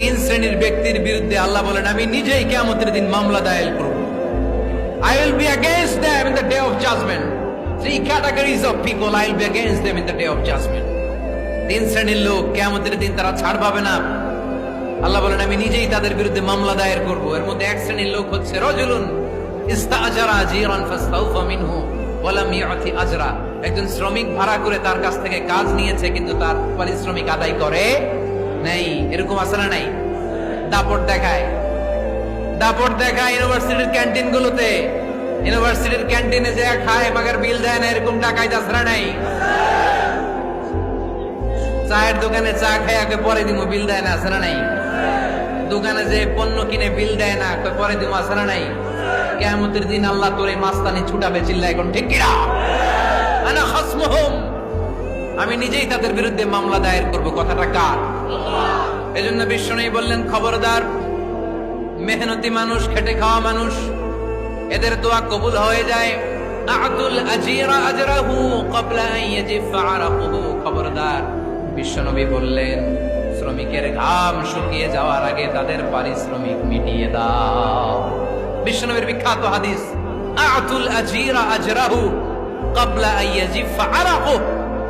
তিন শ্রেণীর ব্যক্তির বিরুদ্ধে আল্লাহ বলেন আমি নিজেই কিয়ামতের দিন মামলা দায়ের করব। I will be against them in the day of judgment. Three categories of people I will be against them in the day of judgment. তিন শ্রেণীর লোক কিয়ামতের দিন তারা ছাড় পাবে না। আল্লাহ বলেন আমি নিজেই তাদের বিরুদ্ধে মামলা দায়ের করব। এর মধ্যে এক শ্রেণীর লোক হচ্ছে রাজুলুন ইস্তাআজারা জিরান ফাস্তাউফা মিনহু ওয়া লাম ইউতি আজরা। একজন শ্রমিক ভাড়া করে তার কাছ থেকে কাজ নিয়েছে কিন্তু তার পারিশ্রমিক আদায় করে নাই। এরকম আছে না নাই? দাপট দেখায় ইউনিভার্সিটির ক্যান্টিন গুলোতে, ইউনিভার্সিটির ক্যান্টিনে যে খায় মাগার বিল দেয় না, এরকম টাকায় দাসরা নাই। চায়ের দোকানে চা খায় পরে দিমু বিল দেয় না, আছে না নাই? দোকানে যে পণ্য কিনে বিল দেয় না, পরে দিমু, আছে না নাই? কিয়ামতের দিন আল্লাহ তোরে মাস্তানি ছুটাবে, চিল্লা এখন ঠিক কিনা? আনা খাসমুহুম, আমি নিজেই তাদের বিরুদ্ধে মামলা দায়ের করব। কথাটা কার? এজন্য বিশ্বনবী বললেন খবরদার, মেহনতি মানুষ, খেটে খাওয়া মানুষ, এদের দোয়া কবুল হয়ে যায়। আতুল আজিরা আজরাহু ক্বাবলা আন ইয়াজিফা আরাকুহু। খবরদার, বিশ্বনবী বললেন শ্রমিকের ঘাম শুকিয়ে যাওয়ার আগে তাদের পারিশ্রমিক মিটিয়ে দাও। বিশ্বনবীর বিখ্যাত হাদিস, আতুল আজিরা আজরাহু ক্বাবলা আন ইয়াজিফা আরাকুহু।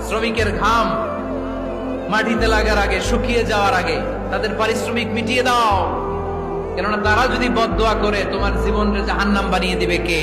শ্রমিকের ঘাম মাটিতে লাগার আগে, শুকিয়ে যাওয়ার আগে তাদের পারিশ্রমিক মিটিয়ে দাও। কেননা তারা যদি বদদোয়া করে তোমার জীবনকে জাহান্নাম বানিয়ে দিবে কে?